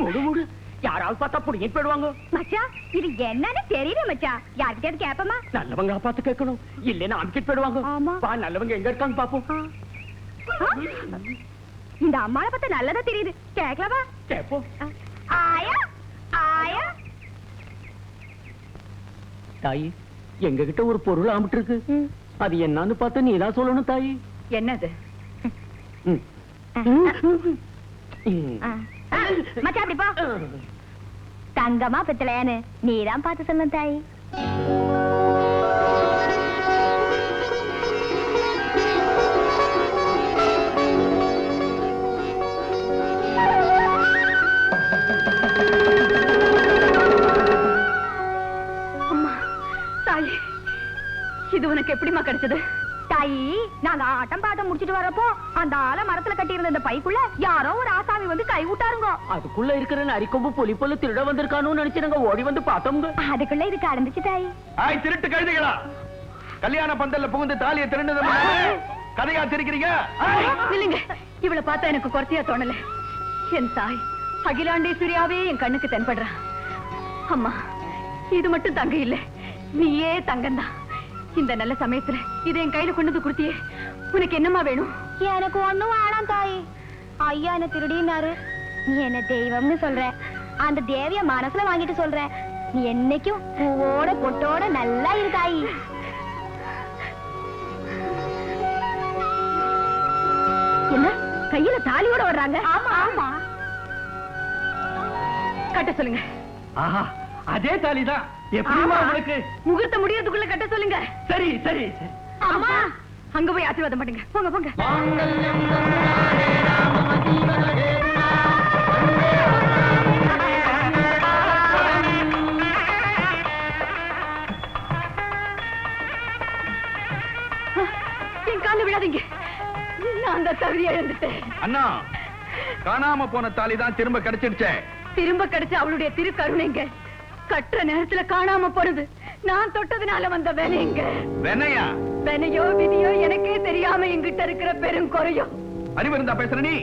மூடு மூடு, யாராவது பார்த்தா புடிங்கிட்டு போயிடுவாங்க. மச்சான் இது என்னன்னு தெரியல மச்சான், யார்கிட்டயாவது கேப்பமா? நல்லவங்க பார்த்து கேட்கணும், இல்லைன்னா அமுக்கிட்டு போயிடுவாங்க. ஆமா. வா, நல்லவங்க எங்க இருக்காங்க பாப்போம். இந்த அம்மாவை பார்த்தா நல்லதா தெரியுது, கேட்கலாமா? கேப்போம். ஆயா ஆயா. தாயி, எங்க கிட்ட ஒரு பொருள் ஆமிட்டு இருக்கு, அது என்னன்னு பார்த்து நீதான் சொல்லணும் தாயி. என்னது? மச்சான் அப்படி போ. தங்கமா பித்தளையான்னு நீதான் பார்த்து சொல்லணும் தாயி. அம்மா தாயி, இது உனக்கு எப்படிமா கிடைச்சது? தாயி, நாங்க ஆட்டம் பாட்டம் முடிச்சிட்டு வரப்போ அந்த ஆள மரத்துல கட்டி இருந்த இந்த பைக்குள்ள யாரோ ஒரு ஆசாமி வந்து கை விட்டாருங்க. அதுக்குள்ள இருக்கிற நரிக்கொம்பு புலி போல திருட வந்திருக்கானு நினைச்சு ஓடி வந்து பார்த்தோம். அதுக்குள்ள இது கடந்துச்சு தாயி. ஆய் திருட்டு கழுதைகளா, கல்யாண பந்தல்ல புகுந்து தாலியை திருடுனது கதையா திரிக்கிறீங்க? இல்லைங்க, இவளை பார்த்தா எனக்கு குறைச்சியா தோணல. என் தாய் அகிலாண்டேஸ்வரியாவே என் கண்ணுக்கு தென்படுறா. அம்மா, இது மட்டும் தங்க இல்ல, நீயே தங்கம்தான். இந்த நல்ல சமயத்துல இதை என் கையில கொண்டு வந்து கொடுத்தியே, உனக்கு என்னமா வேணும்? எனக்கு ஒண்ணும் வேணாம் தாயி. ஐயா என்ன திருடினாரு, நீ என்ன தெய்வம்னு சொல்ற, அந்த தேவிய மனசுல வாங்கிட்டு சொல்ற. நீ என்னைக்கும் பூவோட பொட்டோட நல்லா இரு தாயி. என்ன கையில தாலியோட வர்றாங்க? ஆமா ஆமா. கட்ட சொல்லுங்க. ஆஹா, அதே தாலிதான். எப்படிமா உங்களுக்கு? முகூர்த்த முடியறதுக்குள்ள கட்ட சொல்லுங்க. சரி சரி. அம்மா, அங்க போய் ஆசீர்வாதம் பண்ணுங்க. போங்க போங்க. என் கால விடாதீங்க, நான் அந்த தகுதியை இழந்துட்டேன். அண்ணா, காணாம போன தாலிதான் திரும்ப கிடைச்சிடுச்சே. திரும்ப கிடைச்ச அவளுடைய திருக்கருணைங்க, கட்டுற நேரத்துல காணாம போனது நான் தொட்டதுனால வந்த வேலைங்க. வெனையா? வெனையோ விதியோ எனக்கே தெரியாம எங்கிட்ட இருக்கிற பெரும் குறையோ. அறிவு இருந்தா பேசுற நீ.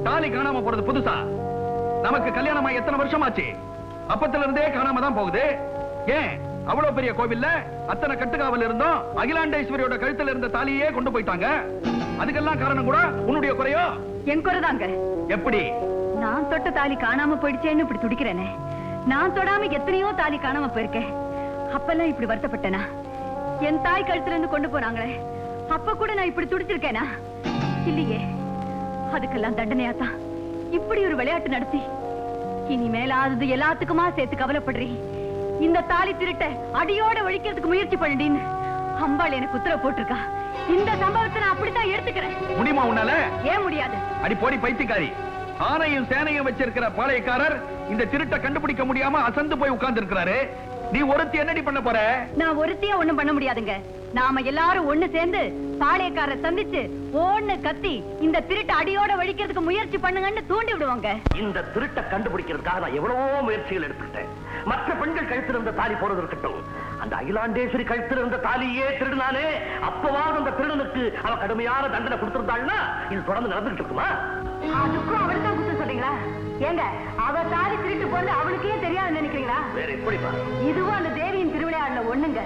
தாலி காணாம போறது புதுசா? நமக்கு கல்யாணமா எத்தனை வருஷம் ஆச்சு? அப்பத்துல இருந்தே காணாம தான் போகுது. ஏன் அவ்வளவு பெரிய கோவில்ல அத்தனை கட்டுக்காவல் இருந்தோம், அகிலாண்டேஸ்வரியோட கழுத்துல இருந்த தாலியே கொண்டு போயிட்டாங்க. அதுக்கெல்லாம் காரணம் கூட உன்னுடைய குறையோ? என் குறைதாங்க. எப்படி? நான் தொட்ட தாலி காணாம போயிடுச்சேன்னு இப்படி துடிக்கிறேனே, நான் தொடாம எத்தனையோ தாலி காணாம போயிருக்கேன். அப்பெல்லாம் இப்படி வருத்தப்பட்டனா? என் தாய் கழுத்துல இருந்து கொண்டு போனாங்களே, அப்ப கூட நான் இப்படி துடிச்சிருக்கேனா? இல்லையே. அதுக்கெல்லாம் தண்டனையாத்தான் இப்படி ஒரு விளையாட்டு நடத்தி இனிமேலாவது எல்லாத்துக்குமா சேர்த்து கவலைப்படுறீ. இந்த தாலி திருட்ட அடியோட ஒழிக்கிறதுக்கு முயற்சி பண்ணிடின்னு அம்பாள் எனக்கு உத்தரவு போட்டிருக்கா. இந்த சம்பவத்தை நான் அப்படித்தான் எடுத்துக்கிறேன். முடியுமா உன்னால? ஏன் முடியாது? அடி போடி பைத்தியக்காரி. ஆணையும் சேனையும் வச்சிருக்கிற பாளையக்காரர் இந்த திருட்ட கண்டுபிடிக்க முடியாம அசந்து போய் உட்கார்ந்து இருக்கிறாரு. நீ ஒருத்தி என்னடி பண்ண போற? நான் ஒருத்தியா ஒண்ணும் பண்ண முடியாதுங்க. நாம எல்லாரும் ஒண்ணு சேர்ந்து பாளையக்காரரை சந்திச்சு ஒண்ணு கத்தி இந்த திருட்ட அடியோட ஒழிக்கிறதுக்கு முயற்சி பண்ணுங்கன்னு தூண்டி விடுவாங்க. இந்த திருட்ட கண்டுபிடிக்கிறதுக்காக நான் எவ்வளவோ முயற்சிகள் எடுத்துக்கிட்டேன். மற்ற பெண்கள் கழுத்திருந்த தாலி போறது இருக்கட்டும், அந்த அகிலாண்டேஸ்வரி கழுத்திருந்த தாலியே திருடுனாலே, அப்பவாவது அந்த திருடனுக்கு அவ கடுமையான தண்டனை கொடுத்திருந்தாள்னா இது தொடர்ந்து நடந்துகிட்டு இருக்குமா? அதுக்கும் அவளுதான் குத்து சொல்றீங்களா? ஏங்க, அவ தாலி திருட்டு போறது அவளுக்கே தெரியாது நினைக்கிறீங்களா? வேற எப்படி? இதுவும் அந்த தேவியின் திருவிளையாடல ஒண்ணுங்க.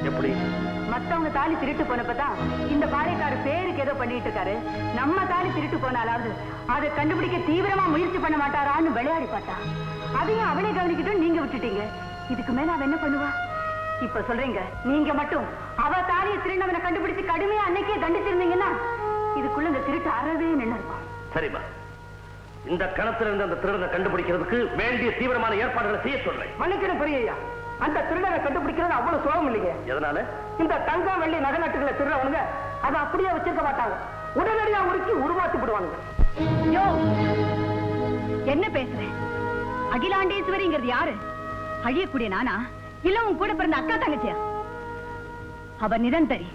எப்படி? மத்தவங்க தாலி திருட்டு போனப்பதான் இந்த பாளையக்கார பேருக்கு ஏதோ பண்ணிட்டு இருக்காரு. நம்ம தாலி திருட்டு போனாலாவது அதை கண்டுபிடிக்க தீவிரமா முயற்சி பண்ண மாட்டாரான்னு விளையாடி பார்த்தா. அதையும் அவளே கவனிக்கிட்டும் நீங்க விட்டுட்டீங்க. இதுக்கு மேல அவ என்ன பண்ணுவா? இப்ப சொல்றீங்க, நீங்க மட்டும் அவ தாலியை திருநவனை கண்டுபிடிச்சு கடுமையா அன்னைக்கே தண்டிச்சிருந்தீங்கன்னா இதுக்குள்ள இந்த திருட்டு அறவே நின்று இருக்கும். சரிம்மா, இந்த கணத்துல இருந்து அந்த திருடனை கண்டுபிடிக்கிறதுக்கு வேண்டிய தீவிரமான ஏற்பாடுகளை செய்ய சொல்றேன். மன்னிக்கணும் பெரியய்யா, அந்த திருடனை கண்டுபிடிக்கிறது அவ்வளவு சுலபம் இல்லைங்க. எதனால? இந்த தங்கம் வெள்ளி நகை நட்டுகளை திருடவனுங்க அதை அப்படியே வச்சிருக்க மாட்டாங்க, உடனடியா உருக்கி உருவாக்கி விடுவானுங்க. யோ, என்ன பேசுறேன்? அகிலாண்டேஸ்வரிங்கிறது யாரு? அழியக்கூடிய நானா, இல்ல உன் கூட பிறந்த அக்கா தங்கச்சியா? அவ நிரந்தரி,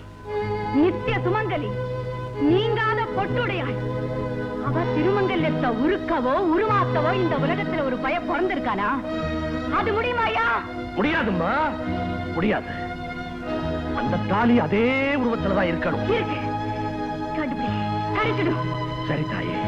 நித்திய சுமங்கலி, நீங்காத பொட்டுடையாள். அவ திருமங்கல்யத்தை உருக்கவோ உருவாக்கவோ இந்த உலகத்துல ஒரு பய பிறந்திருக்கானா? அது முடியுமாயா? முடியாதும்மா, முடியாது. அந்த தாலி அதே உருவத்துலதான் இருக்கணும். இருக்கு, கண்டுபிடி, கிடைச்சிடும். சரி தாயே.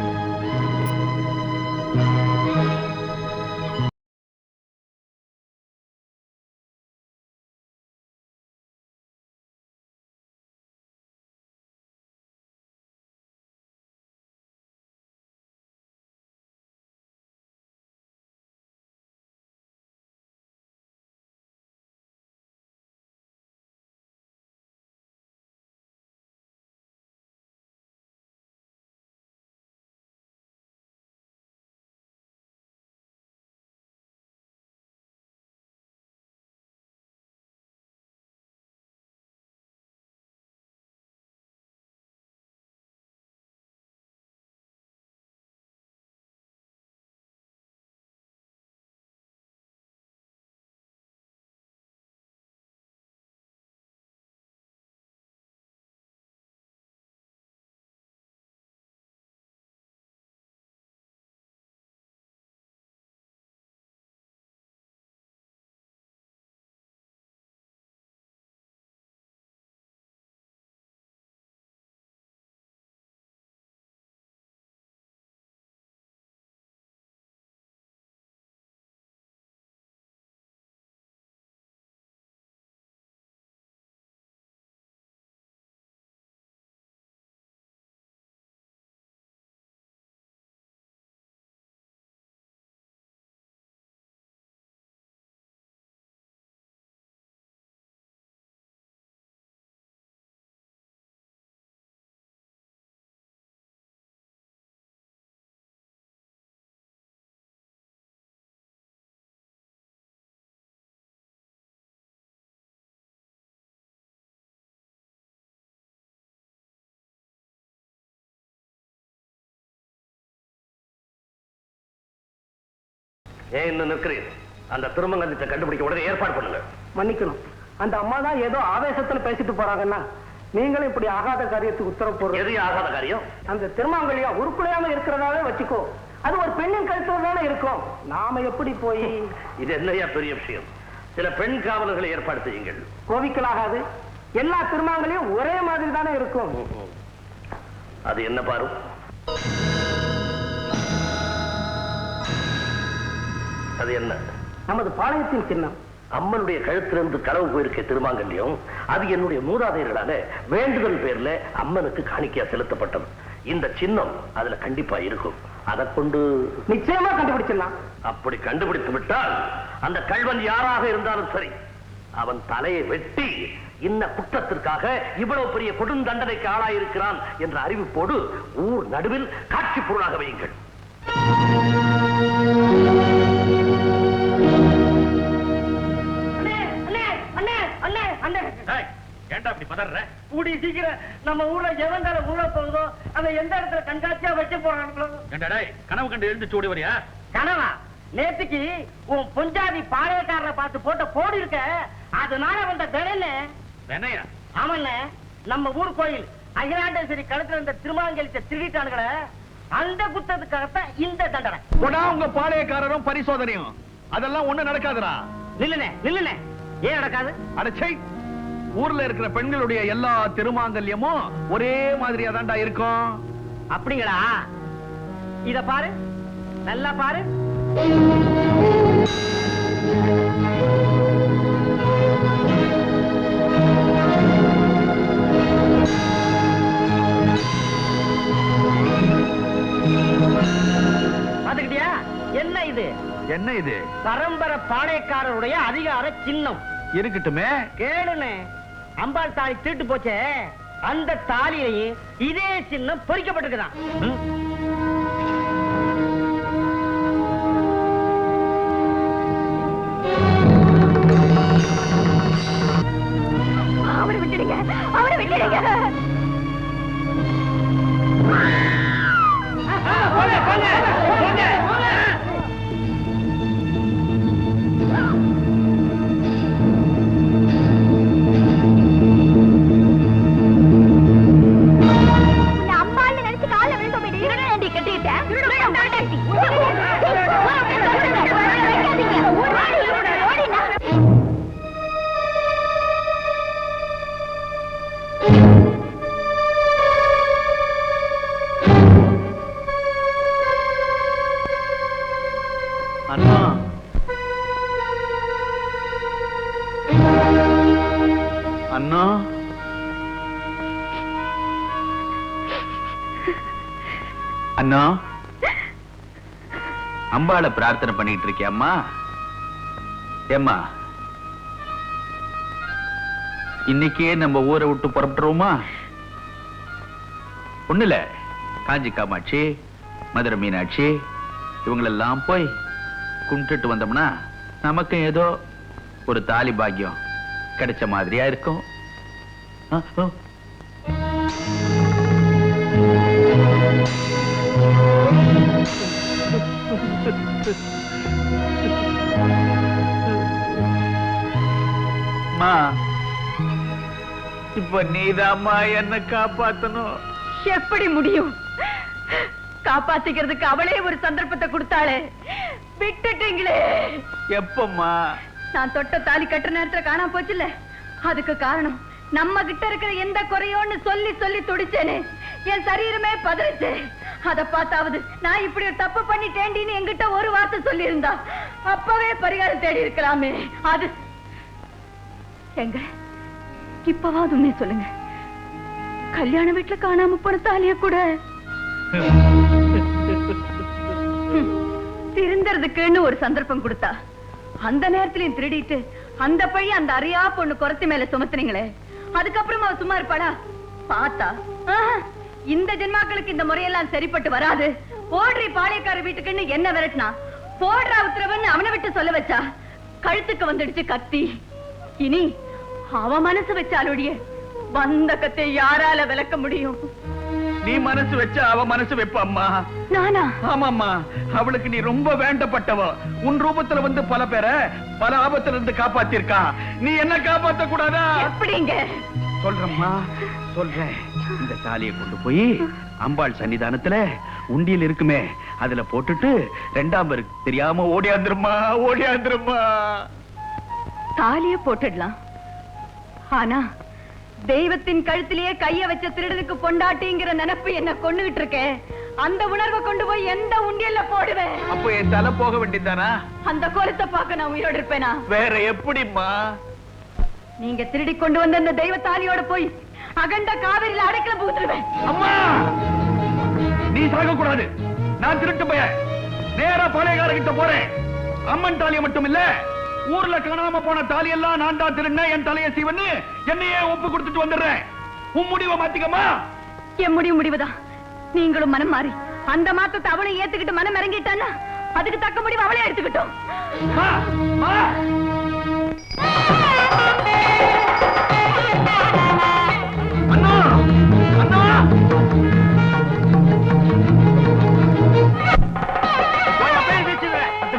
ஏன் இன்னும் நிற்கிறீர்? அந்த திருமங்கலத்தை கண்டுபிடிக்க உடனே ஏற்பாடு பண்ணுங்க. மன்னிக்கணும், அந்த அம்மா தான் ஏதோ ஆவேசத்துல பேசிட்டு போறாங்கன்னா நீங்களும் இப்படி ஆகாத காரியத்துக்கு உத்தரவு போடுறது. எது ஆகாத காரியம்? அந்த திருமாங்கல்யா உருக்குலையாம இருக்கிறதாவே வச்சுக்கோ. அது ஒரு பெண்ணின் கழுத்துல தானே இருக்கும். நாம எப்படி போய்? இது என்னையா பெரிய விஷயம்? சில பெண் காவலர்களை ஏற்பாடு செய்யுங்கள். கோவிக்கலாகாது. எல்லா திருமாங்கலையும் ஒரே மாதிரி தானே இருக்கும். அது என்ன பாரு? அது என்ன? நமது பாளையத்தின் சின்னம். அம்மனுடைய கழுத்திலிருந்து களவு போயிருக்க திருமாங்கல்யம் அது என்னுடைய மூதாதையர்களால வேண்டுதல் பேர்ல அம்மனுக்கு காணிக்கையா செலுத்தப்பட்டது. இந்த சின்னம் அதுல கண்டிப்பா இருக்கும். அதை கொண்டு நிச்சயமா கண்டுபிடிச்சிடலாம். அப்படி கண்டுபிடித்து விட்டால் அந்த கள்வன் யாராக இருந்தாலும் சரி, அவன் தலையை வெட்டி இந்த குற்றத்திற்காக இவ்வளவு பெரிய கொடுந்தண்டனைக்கு ஆளாயிருக்கிறான் என்ற அறிவிப்போடு ஊர் நடுவில் காட்சி பொருளாக வையுங்கள். கூடி சீக்கிரம் நம்ம ஊர்ல எவங்கால ஊழ போகுதோ அவன் எந்த இடத்துல கண்காட்சியா வச்சு போறாங்களோ. கனவு கண்டு எழுந்து சூடி வரியா? கனவா? நேத்துக்கு உன் பொஞ்சாதி பாளையக்காரரை பார்த்து போட்ட போடி இருக்க, அதனால வந்த தடனை. ஆமண்ண, நம்ம ஊர் கோயில் அகிலாண்டேஸ்வரி கழுத்துல இருந்த திருமாங்கலத்தை திருடிட்டானுங்களே, அந்த குத்தத்துக்காகத்தான் இந்த தண்டனை. உங்க பாளையக்காரரும் பரிசோதனையும் அதெல்லாம் ஒண்ணு நடக்காதுடா. நில்லுனே. ஏன் நடக்காது? அடச்சை, ஊர்ல இருக்கிற பெண்களுடைய எல்லா திருமாங்கல்யமும் ஒரே மாதிரியா தான்டா இருக்கும். அப்படிங்களா? இத பாரு, நல்லா பாரு. பாத்துக்கிட்டியா? என்ன இது? என்ன இது? பரம்பரை பாளையக்காரருடைய அதிகார சின்னம். இருக்கட்டுமே, கேளுனே. அம்பாள் தாலி திருட்டு போச்சே, அந்த தாலியையும் இதே சின்னம் பொறிக்கப்பட்டிருக்குதான். அவரை விட்டுடுங்க, அவரை விட்டுடுங்க. அண்ணா, அண்ணா, அண்ணா, அம்பாளை பிரார்த்தனை பண்ணிட்டு இருக்கியா அம்மா? ஏம்மா, இன்னைக்கே நம்ம ஊரை விட்டு புறப்பட்டுருவோமா? ஒண்ணுல காஞ்சி காமாட்சி, மதுரை மீனாட்சி இவங்களெல்லாம் போய் கும்பிட்டுட்டு வந்தோம்னா நமக்கு ஏதோ ஒரு தாலி பாக்கியம் கிடைச்ச மாதிரியா இருக்கும். இப்ப நீதாம்மா என்ன காப்பாத்தணும். எப்படி முடியும்? காப்பாத்திக்கிறதுக்கு அவளே ஒரு சந்தர்ப்பத்தை கொடுத்தாளே, விட்டுட்டீங்களே. எப்பம்மா? நான் தொட்ட தாலி கட்டுற நேரத்துல காணாம போச்சுல்ல, அதுக்கு காரணம் நம்ம கிட்ட இருக்கிற எந்த குறையோன்னு சொல்லி சொல்லி துடிச்சேனே, என் சரீரமே பதறிச்சு. அத பார்த்தாவது நான் இப்படி ஒரு தப்பு பண்ணிட்டேன்னு என்கிட்ட ஒரு வார்த்தை சொல்லி இருந்தா அப்பவே பரிகாரம் தேடி இருக்கலாமே. அது எங்க இப்பவாது உண்மை சொல்லுங்க, கல்யாண வீட்டுல காணாம போன தாலிய கூட திருந்தறதுக்குன்னு ஒரு சந்தர்ப்பம் கொடுத்தா அந்த நேரத்திலையும் திருடிட்டு அந்த பழி அந்த அறியா பொண்ணு குறைச்சி மேல சுமத்துனீங்களே, அதுக்கப்புறம் அவ சும்மா இருப்பாளா? பார்த்தா இந்த ஜென்மாக்களுக்கு இந்த முறையெல்லாம் சரிப்பட்டு வராது. ஓடுறி பாளையக்கார வீட்டுக்குன்னு என்ன விரட்டினா, போடுற உத்தரவுன்னு அவனை விட்டு சொல்ல வச்சா கழுத்துக்கு வந்துடுச்சு கத்தி. இனி அவ மனசு வச்சாலுடைய வந்த கத்தை யாரால விளக்க முடியும்? நீ மனசு வச்ச அவ மனசு வைப்பம்மா. நானா? ஆமாம்மா, அவளுக்கு நீ ரொம்ப வேண்டப்பட்டவ. உன் ரூபத்துல வந்து பல பேரை பல ஆபத்துல இருந்து காப்பாத்திருக்கா. நீ என்ன காப்பாத்த கூடாதா? எப்படிங்க? சொல்றம்மா, சொல்றேன். இந்த தாலியை கொண்டு போய் அம்பாள் சன்னிதானத்துல உண்டியல் இருக்குமே அதுல போட்டுட்டு 2ஆம் பேருக்கு தெரியாம ஓடியாந்துருமா, ஓடியாந்துருமா. தாலிய போட்டுடலாம். ஆனா தெய்வத்தின் கழுத்திலேயே கைய வச்ச திருடனுக்கு பொண்டாட்டிங்கிற நினைப்பு என்ன கொண்டுகிட்டு இருக்கேன். அந்த உணர்வை கொண்டு போய் எந்த உண்டியல்ல போடுவேன்? அப்போ என் தலை போக வேண்டியதானா? அந்த கோலத்தை பார்க்க நான் உயிரோடு இருப்பேனா? வேற எப்படிம்மா? நீங்க திருடி கொண்டு வந்த அந்த தெய்வ தாலியோட போய் அகண்ட காவிரியில அடைக்கல புகுத்துருவேன். அம்மா, நீ சாக கூடாது. நான் திருட்டு போய நேரா பாளையக்காரர்கிட்ட போறேன். அம்மன் தாலியை மட்டும் இல்ல, ஊர்ல காணாம போன தாலி எல்லாம் நான் தான் திருடினேன், என் தலையை சீவன்னு என்னையே ஒப்பு கொடுத்துட்டு வந்துடுறேன். உன் முடிவை மாத்திக்கமா? என் முடிவுதான். நீங்களும் மனம் மாறி அந்த மாத்தத்தை அவளை ஏத்துக்கிட்டு மனம் இறங்கிட்டான்னா அதுக்கு தக்க முடிவு அவளே எடுத்துக்கிட்டோம். அண்ணா, அண்ணா,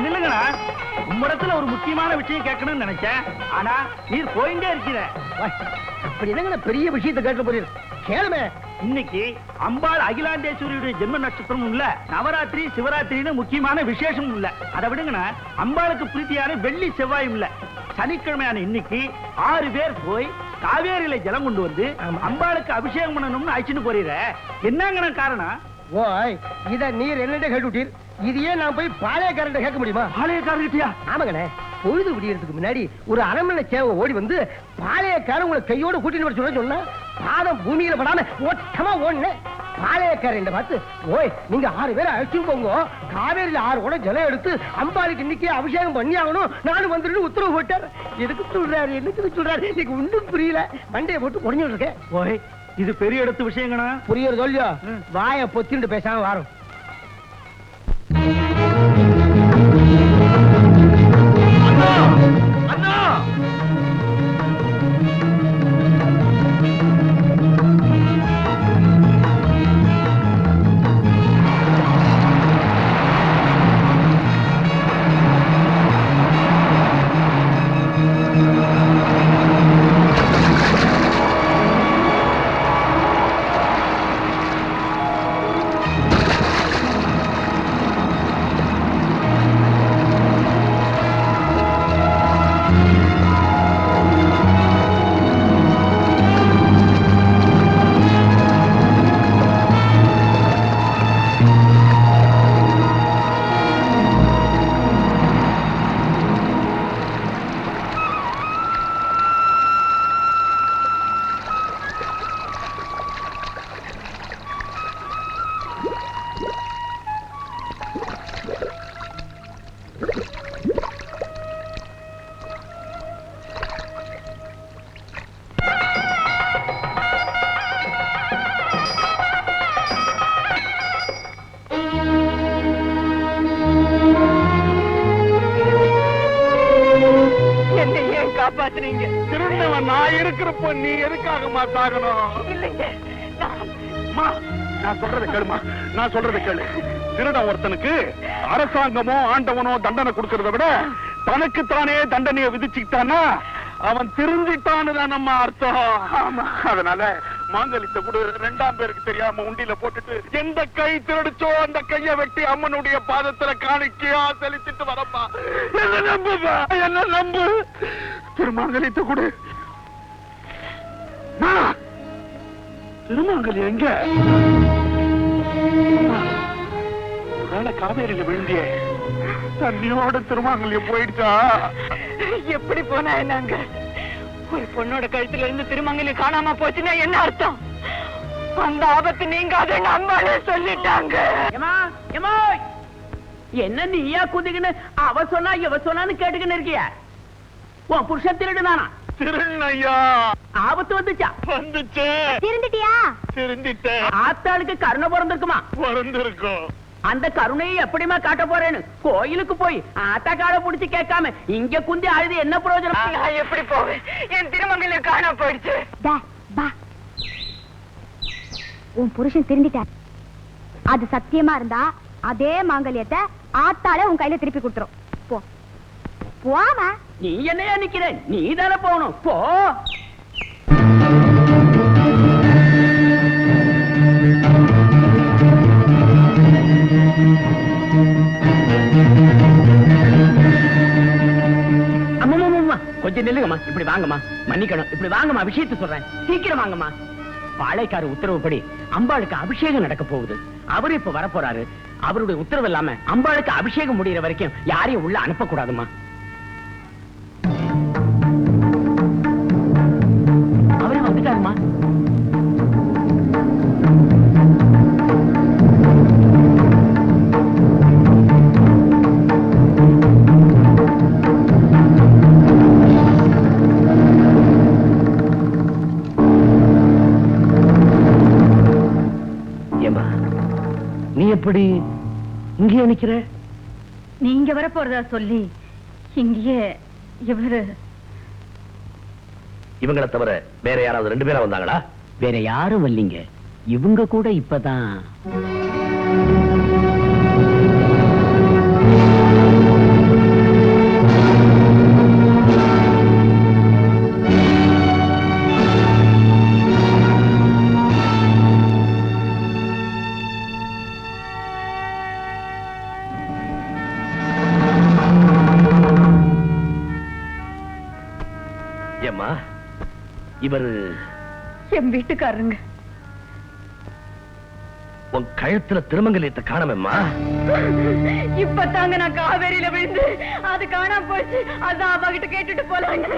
நில்லுங்கண்ணா. உம்மிடத்துல ஒரு முக்கியமான விஷயம் கேட்கணும்னு நினைச்சேன். ஆனா நீர் போயிட்டே இருக்கிற. அப்படி என்னங்க பெரிய விஷயத்தை கேட்டு போறீங்க? கேளுமே. இன்னைக்கு அம்பாள் அகிலாண்டேஸ்வரியுடைய ஜென்ம நட்சத்திரம் இல்ல, நவராத்திரி சிவராத்திரின்னு முக்கியமான விசேஷமும் இல்ல. அதை விடுங்கண்ணா, அம்பாளுக்கு பிரீத்தியான வெள்ளி செவ்வாயும் இல்ல. சனிக்கிழமையான இன்னைக்கு 6 பேர் போய் காவேரியில ஜலம் கொண்டு வந்து அம்பாளுக்கு அபிஷேகம் பண்ணணும்னு அழைச்சிட்டு போறீர. என்னங்கண்ணா காரணம்? ஓய், இத நீர் என்னட்ட கேட்டுட்டீர். இதையே நான் போய் பாளையக்காரன் கேட்க முடியுமா? பாளையக்காரர்கிட்டயா? ஆமாங்கண்ணே. பொழுது விடியறதுக்கு முன்னாடி ஒரு அரண்மனை சேவை ஓடி வந்து பாளையக்காரன் உங்களை கையோட கூட்டிட்டு வர சொல்ல சொன்னா பாதம் பூமியில படாம ஒட்டமா ஓடுன பாளையக்காரன் பார்த்து, ஓய் நீங்க 6 பேரை அழைச்சு போங்க, காவேரியில 6 கூட ஜலம் எடுத்து அம்பாளுக்கு இன்னைக்கு அபிஷேகம் பண்ணி ஆகணும், நானும் வந்துட்டு உத்தரவு போட்டார். எதுக்கு சொல்றாரு, என்னக்கு சொல்றாரு, எனக்கு ஒன்றும் புரியல. மண்டையை போட்டு குறைஞ்சிட்டு இருக்கேன். ஓய், இது பெரிய இடத்து விஷயங்கண்ணா. புரியறது இல்லையோ? வாயை பொத்திட்டு பேசாம வரும். அண்ணா, அண்ணா, காப்பாத்துறீங்க. திருந்தவன் நான் இருக்கிறப்ப நீ எதுக்காகமா சாகணும்? இல்லைங்க, நான் சொல்றதை கேளுமா, நான் சொல்றதை கேளு. திருட ஒருத்தனுக்கு அரசாங்கமோ ஆண்டவனோ தண்டனை கொடுக்கறத விட தனக்கு தானே தண்டனையை விதிச்சுக்கிட்டானா அவன் திருந்திட்டான்னு தான் நம்ம அர்த்தம். அதனால மாங்கலித்த கூட 2ஆம் பேருக்கு தெரியாம உண்டியில போட்டுட்டு எந்த கை திருடிச்சோ அந்த கைய வெட்டி அம்மனுடைய பாதத்துல காணிக்கையா செலுத்திட்டு வரப்பா. என்ன நம்புப்பா, என்ன நம்பு. திருமாங்கலித்த கூட திருமாங்கலி எங்க? வேலை காவேரியில விழுந்தியே, தண்ணியோட திருமாங்கல்யம் போயிடுச்சா? எப்படி போனா என்னங்க? ஒரு பொண்ணோட கழுத்துல இருந்து திருமங்கலம் காணாம போச்சுன்னா என்ன அர்த்தம்? அந்த ஆபத்து நீங்க அதை நம்மளே சொல்லிட்டாங்க. என்ன நீயா குதிக்குன்னு அவ சொன்னா இவ சொன்னான்னு கேட்டுக்கின்னு இருக்கிய? உன் புருஷன் திருடுனானா? திருநையா, ஆபத்து வந்துச்சா? வந்துச்சு. திருந்துட்டியா? திருந்திட்டேன். ஆத்தாளுக்கு கருணை பிறந்திருக்குமா? பிறந்திருக்கும். அந்த கருணையை எப்படிமா காட்ட போறேன்னு கோயிலுக்கு போய் ஆத்தா காலை புடிச்சு கேட்காம இங்க குந்தி அழுது என்ன பிரயோஜனம்? நான் எப்படி போவேன்? என் திருமங்கலம் காணாம போயிடுச்சு. உன் புருஷன் திருந்திட்டார். அது சத்தியமா இருந்தா அதே மாங்கல்யத்தை ஆத்தாலே உன் கையில திருப்பி கொடுத்துரும். போ போமா. நீ என்னையா நிக்கிற? நீ தானே போகணும். போ. கொஞ்சம் நில்லுங்கம்மா. இப்படி வாங்கம்மா. மன்னிக்கணும். இப்படி வாங்கம்மா. விஷயத்தை சொல்றேன். சீக்கிரம் வாங்கம்மா. பாளையக்கார உத்தரவுப்படி அம்பாளுக்கு அபிஷேகம் நடக்க போகுது. அவரு இப்ப வரப்போறாரு. அவருடைய உத்தரவு இல்லாம அம்பாளுக்கு அபிஷேகம் முடிகிற வரைக்கும் யாரையும் உள்ள அனுப்பக்கூடாதுமா. அவரே வந்துட்டாருமா. நீ எப்படி இங்கே நிக்கிற? நீங்க வரப்போறதா சொல்லி இங்கேயே இவங்களை தவிர வேற யாராவது 2 பேரா வந்தாங்களா? வேற யாரும் வரலீங்க. இவங்க கூட இப்பதான். இவரு என் வீட்டுக்காரங்க. உன் கழுத்துல திருமங்கலத்தை காணாமம்மா. இப்பதாங்க நான் காவேரியில விழுந்து அது காணாம போச்சு. அதான் அவ கிட்ட கேட்டுட்டு போலாங்க.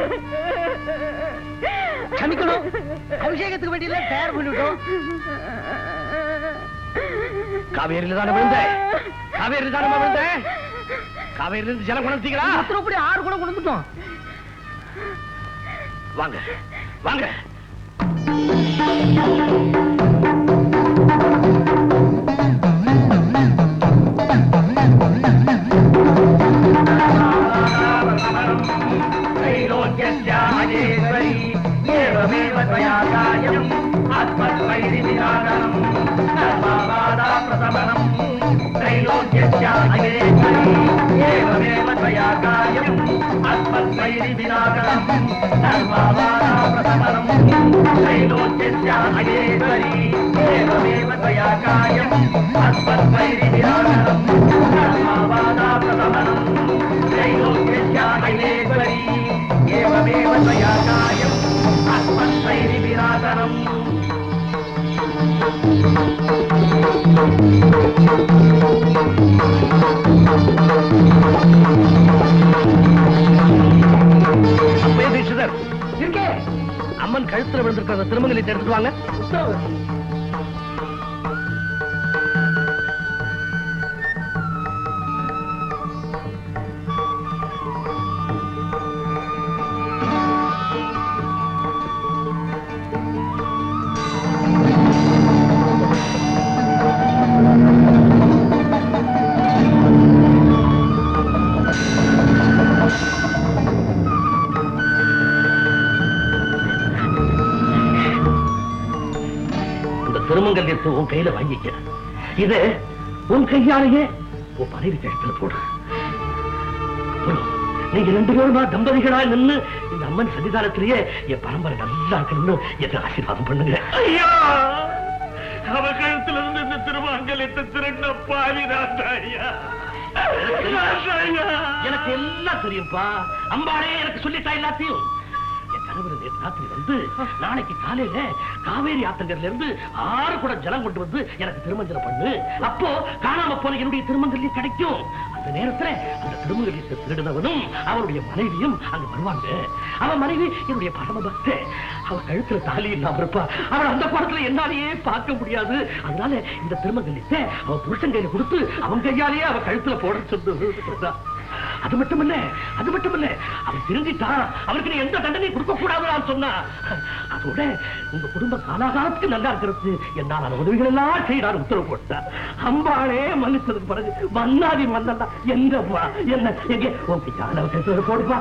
கமிக்கணும். அபிஷேகத்துக்கு வேண்டியல தயார் பண்ணிட்டோம். காவேரியில தானே விழுந்தேன். காவேரியில தானே விழுந்தேன். காவேரியில இருந்து ஜலம் கொண்டுட்டீங்களா? உத்தரவுப்படி 6 கூட கொண்டுட்டோம். வாங்க வாங்க. அம்மன் கழுத்துல விழுந்திருக்கிற திருமங்கலத்தை எடுத்துட்டு வாங்க. திருமங்கல்யத்தை உன் கையில வாங்கிக்க. இது உன் கையாலேயே உன் மனைவி கழுத்துல போடு. நீங்க 2 பேருமா தம்பதிகளா நின்று இந்த அம்மன் சன்னிதானத்திலேயே என் பரம்பரை நல்லா இருக்கணும்னு என்று ஆசீர்வாதம் பண்ணுங்க. ஐயா, அவ கழுத்துல இருந்து இந்த திருமங்கல்யத்தை திருண்ண பாவிதான் ஐயா. எனக்கு எல்லாம் தெரியும்பா. அம்பாளே எனக்கு சொல்லிட்டா எல்லாத்தையும். ராத்திரி வந்து நாளைக்கு காலையில காவேரி ஆத்தங்கர்ல இருந்து 6 குடம் ஜலம் கொண்டு வந்து எனக்கு திருமஞ்சனம் பண்ணு. அப்போ காணாம போன என்னுடைய திருமங்கல்யம் கிடைக்கும். அந்த நேரத்துல அந்த திருமங்கல்யத்தை திருடினவனும் அவருடைய மனைவியும் அங்க வருவாங்க. அவன் மனைவி என்னுடைய பரம பக்த. அவ கழுத்துல தாலி இல்லாம இருப்பா. அவள் அந்த படத்துல என்னாலேயே பார்க்க முடியாது. அதனால இந்த திருமங்கல்யத்தை அவ புருஷன் கையில கொடுத்து அவன் கையாலேயே அவ கழுத்துல போட சொல்லு. அது மட்டுமல்ல அவர் திருந்திட்டான். அவருக்கு எந்த தண்டனையும் கொடுக்க கூடாதுன்னு சொன்னா. அதோட உங்க குடும்ப காலாகாலத்துக்கு நல்லா இருக்கிறது என்னால உதவிகள் எல்லாம் செய்யறாரு உத்தரவு போட்டார். அம்பாளே மன்னிச்சதுக்கு பிறகு மன்னாதி மன்னன் எங்கப்பா என்ன எங்க போடுப்பா.